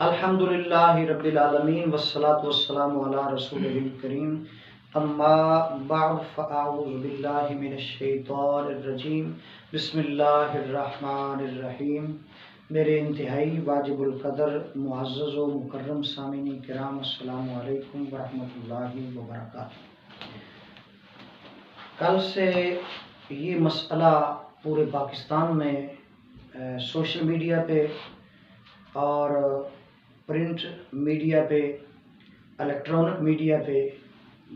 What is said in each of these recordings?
الحمدللہ رب العالمین والصلاة والسلام علی رسولہ الکریم اما بعد فاعوذ باللہ من الشیطان الرجیم بسم اللہ الرحمن الرحیم۔ میرے انتہائی واجب القدر معزز و مکرم سامعین کرام، السلام علیکم ورحمۃ اللہ وبرکاتہ۔ کل سے یہ مسئلہ پورے پاکستان میں سوشل میڈیا پہ اور پرنٹ میڈیا پہ، الیکٹرانک میڈیا پہ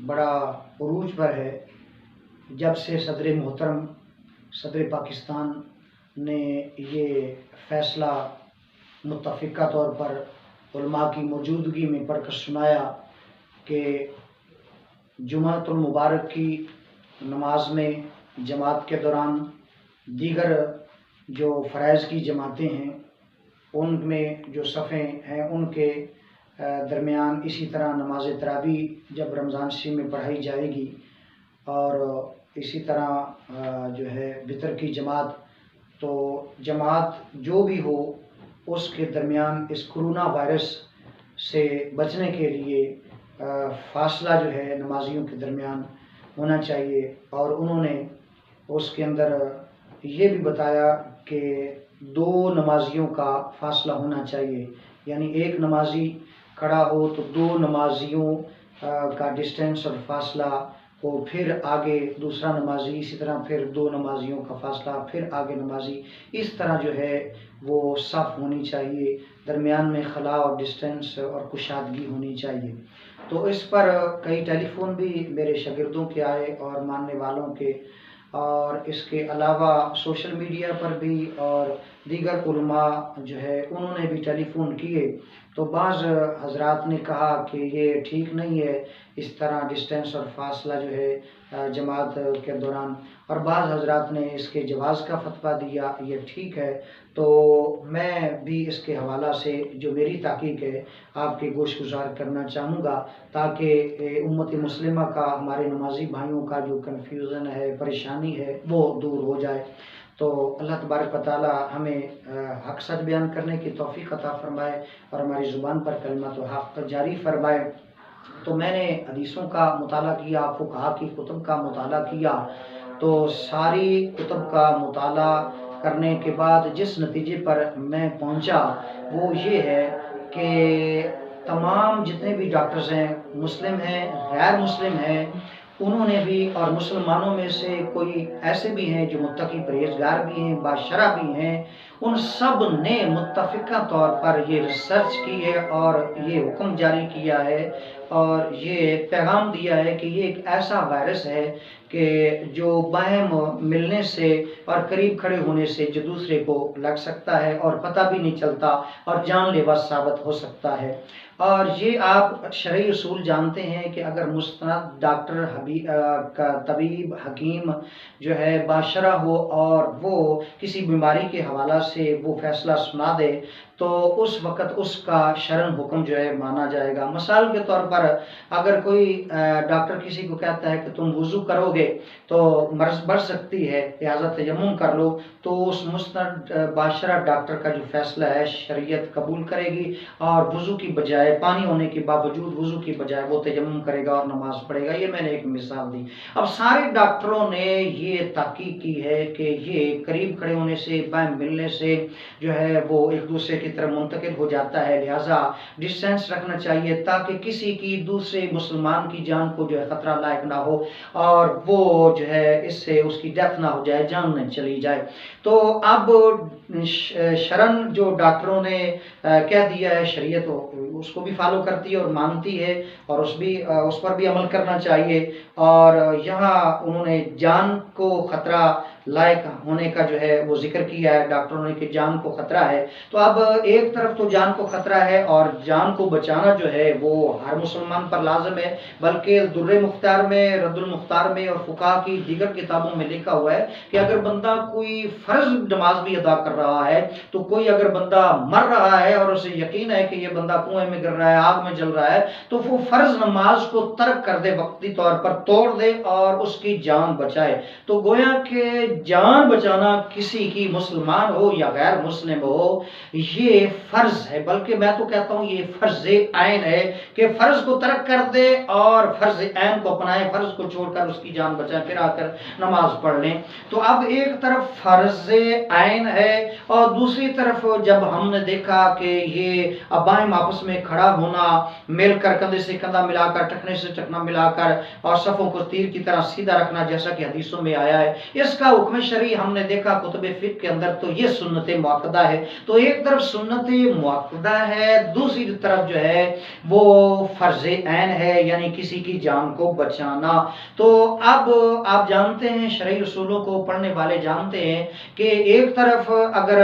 بڑا عروج پر ہے۔ جب سے صدر محترم صدر پاکستان نے یہ فیصلہ متفقہ طور پر علماء کی موجودگی میں پڑھ کر سنایا کہ جمعۃ المبارک کی نماز میں جماعت کے دوران دیگر جو فرائض کی جماعتیں ہیں ان میں جو صفیں ہیں ان کے درمیان اسی طرح نماز تراویح جب رمضان شریف میں پڑھائی جائے گی، اور اسی طرح جو ہے وتر کی جماعت، تو جماعت جو بھی ہو اس کے درمیان اس کرونا وائرس سے بچنے کے لیے فاصلہ جو ہے نمازیوں کے درمیان ہونا چاہیے۔ اور انہوں نے اس کے اندر یہ بھی بتایا کہ 2 نمازیوں کا فاصلہ ہونا چاہیے، یعنی ایک نمازی کھڑا ہو تو 2 نمازیوں کا ڈسٹینس اور فاصلہ ہو، پھر آگے دوسرا نمازی، اسی طرح پھر 2 نمازیوں کا فاصلہ، پھر آگے نمازی، اس طرح جو ہے وہ صف ہونی چاہیے، درمیان میں خلا اور ڈسٹینس اور کشادگی ہونی چاہیے۔ تو اس پر کئی ٹیلی فون بھی میرے شاگردوں کے آئے اور ماننے والوں کے، اور اس کے علاوہ سوشل میڈیا پر بھی اور دیگر علماء جو ہے انہوں نے بھی ٹیلی فون کیے۔ تو بعض حضرات نے کہا کہ یہ ٹھیک نہیں ہے اس طرح ڈسٹینس اور فاصلہ جو ہے جماعت کے دوران، اور بعض حضرات نے اس کے جواز کا فتویٰ دیا یہ ٹھیک ہے۔ تو میں بھی اس کے حوالہ سے جو میری تحقیق ہے آپ کے گوش گزار کرنا چاہوں گا، تاکہ امت مسلمہ کا، ہمارے نمازی بھائیوں کا جو کنفیوژن ہے، پریشانی ہے، وہ دور ہو جائے۔ تو اللہ تبارک و تعالی ہمیں حق سچ بیان کرنے کی توفیق عطا فرمائے اور ہماری زبان پر کلمت و حق جاری فرمائے۔ تو میں نے حدیثوں کا مطالعہ کیا، فقہا کی کتب کا مطالعہ کیا، تو ساری کتب کا مطالعہ کرنے کے بعد جس نتیجے پر میں پہنچا وہ یہ ہے کہ تمام جتنے بھی ڈاکٹرز ہیں، مسلم ہیں، غیر مسلم ہیں، انہوں نے بھی، اور مسلمانوں میں سے کوئی ایسے بھی ہیں جو متقی پرہیزگار بھی ہیں، باشرع بھی ہیں، ان سب نے متفقہ طور پر یہ ریسرچ کی ہے اور یہ حکم جاری کیا ہے اور یہ پیغام دیا ہے کہ یہ ایک ایسا وائرس ہے کہ جو باہم ملنے سے اور قریب کھڑے ہونے سے جو دوسرے کو لگ سکتا ہے اور پتہ بھی نہیں چلتا اور جان لیوا ثابت ہو سکتا ہے۔ اور یہ آپ شرعی اصول جانتے ہیں کہ اگر مستند ڈاکٹر طبیب حکیم جو ہے باشرع ہو اور وہ کسی بیماری کے حوالہ سے وہ فیصلہ سنا دے تو اس وقت اس کا شرعن حکم جو ہے مانا جائے گا۔ مثال کے طور پر اگر کوئی ڈاکٹر کسی کو کہتا ہے کہ تم وضو کرو گے تو مرض بڑھ سکتی ہے لہٰذا تیمم کر لو، تو اس مستند باشرع ڈاکٹر کا جو فیصلہ ہے شریعت قبول کرے گی اور وضو کی بجائے، پانی ہونے کے باوجود وضو کی بجائے وہ تیمم کرے گا اور نماز پڑھے گا۔ یہ میں نے ایک مثال دی۔ اب سارے ڈاکٹروں نے یہ تحقیق کی ہے کہ یہ قریب کھڑے ہونے سے، باہم ملنے سے جو ہے وہ ایک دوسرے کی طرف منتقل ہو جاتا ہے، لہٰذا ڈسٹینس رکھنا چاہیے تاکہ کسی کی دوسرے مسلمان کی جان کو جو ہے خطرہ لاحق نہ ہو اور وہ جو ہے اس سے اس کی ڈیتھ نہ ہو جائے، جان نہ چلی جائے۔ تو اب شرعن جو ڈاکٹروں نے کہہ دیا ہے، شریعت اس کو بھی فالو کرتی ہے اور مانتی ہے اور اس پر بھی عمل کرنا چاہیے، اور یہاں انہوں نے جان کو خطرہ لائق ہونے کا جو ہے وہ ذکر کیا ہے ڈاکٹروں نے کہ جان کو خطرہ ہے۔ تو اب ایک طرف تو جان کو خطرہ ہے اور جان کو بچانا جو ہے وہ ہر مسلمان پر لازم ہے، بلکہ در مختار میں، رد المختار میں اور فقہا کی دیگر کتابوں میں لکھا ہوا ہے کہ اگر بندہ کوئی فرض نماز بھی ادا کر رہا ہے تو کوئی اگر بندہ مر رہا ہے اور اسے یقین ہے کہ یہ بندہ کنویں میں گر رہا ہے، آگ میں جل رہا ہے، تو وہ فرض نماز کو ترک کر دے، وقتی طور پر توڑ دے اور اس کی جان بچائے۔ تو گویا کہ جان بچانا کسی کی مسلمان ہو یا غیر مسلم ہو یہ فرض ہے، بلکہ میں تو کہتا ہوں یہ فرض عین ہے کہ فرض کو ترک کر دے اور فرض عین کو اپنائے، فرض کو چھوڑ کر اس کی جان بچائیں، پھر آ کر نماز پڑھ لیں۔ تو اب ایک طرف فرض عین ہے اور دوسری طرف جب ہم نے دیکھا کہ یہ ابائم آپس میں کھڑا ہونا، مل کر کندھے سے کندھا ملا کر، ٹخنے سے ٹخنا ملا کر اور صفوں کو تیر کی طرح سیدھا رکھنا جیسا کہ حدیثوں میں آیا ہے، اس کا حکم شرعی ہم نے دیکھا کتب فقہ کے اندر تو یہ سنت مؤکدہ ہے۔ تو ایک طرف سنت مؤکدہ ہے، دوسری طرف جو ہے وہ فرض عین ہے، یعنی کسی کی جان کو بچانا۔ تو اب آپ جانتے ہیں، شرعی اصولوں کو پڑھنے والے جانتے ہیں کہ ایک طرف اگر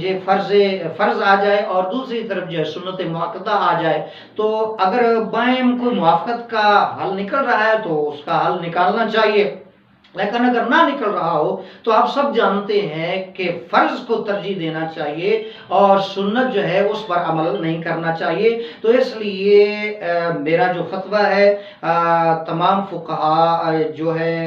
یہ فرض آ جائے اور دوسری طرف جو ہے سنت مؤکدہ آ جائے تو اگر بائم کوئی موافقت کا حل نکل رہا ہے تو اس کا حل نکالنا چاہیے، لیکن اگر نہ نکل رہا ہو تو آپ سب جانتے ہیں کہ فرض کو ترجیح دینا چاہیے اور سنت جو ہے اس پر عمل نہیں کرنا چاہیے۔ تو اس لیے میرا جو فتویٰ ہے تمام فقہا جو ہے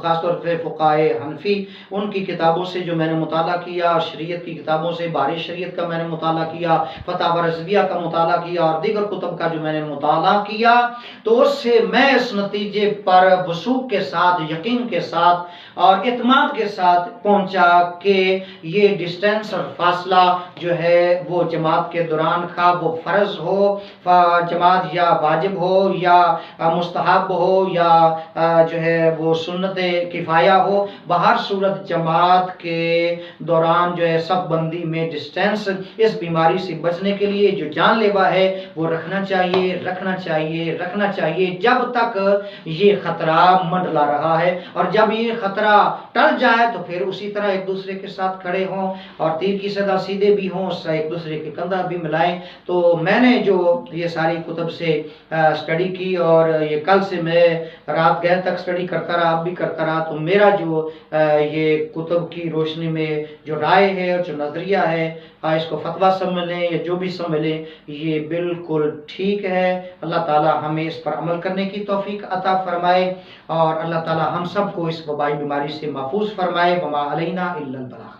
خاص طور پہ فقہائے حنفی ان کی کتابوں سے جو میں نے مطالعہ کیا، شریعت کی کتابوں سے باری شریعت کا میں نے مطالعہ کیا، فتاوی رضویہ کا مطالعہ کیا اور دیگر کتب کا جو میں نے مطالعہ کیا، تو اس سے میں اس نتیجے پر وثوق کے ساتھ، یقین کے ساتھ اور اعتماد کے ساتھ پہنچا کہ یہ ڈسٹینس اور فاصلہ جو ہے وہ جماعت کے دوران خواہ وہ فرض ہو جماعت یا واجب ہو یا مستحب ہو یا جو ہے وہ سنت کفایہ ہو، بہر صورت جماعت کے دوران جو ہے صف بندی میں ڈسٹینس اس بیماری سے بچنے کے لیے جو جان لیوا ہے وہ رکھنا چاہیے، رکھنا چاہیے، رکھنا چاہیے جب تک یہ خطرہ منڈلا رہا ہے، اور جب یہ خطرہ ٹل جائے تو پھر اسی طرح ایک دوسرے کے ساتھ کھڑے ہوں اور تیر کی صدا سیدھے بھی ہوں، ایک دوسرے کے کندھا بھی ملائیں۔ تو میں نے جو یہ ساری کتب سے سٹڈی کی اور یہ کل سے میں رات گئے تک سٹڈی کرتا رہا، اب بھی کرتا رہا، تو میرا جو یہ کتب کی روشنی میں جو رائے ہے اور جو نظریہ ہے، اس کو فتویٰ سمجھ لیں یا جو بھی سمجھ لیں، یہ بالکل ٹھیک ہے۔ اللہ تعالی ہمیں اس پر عمل کرنے کی توفیق عطا فرمائے اور اللہ تعالی ہم سب کو اس وبائی بیماری سے محفوظ فرمائے۔ وما علینا الا البلاغ۔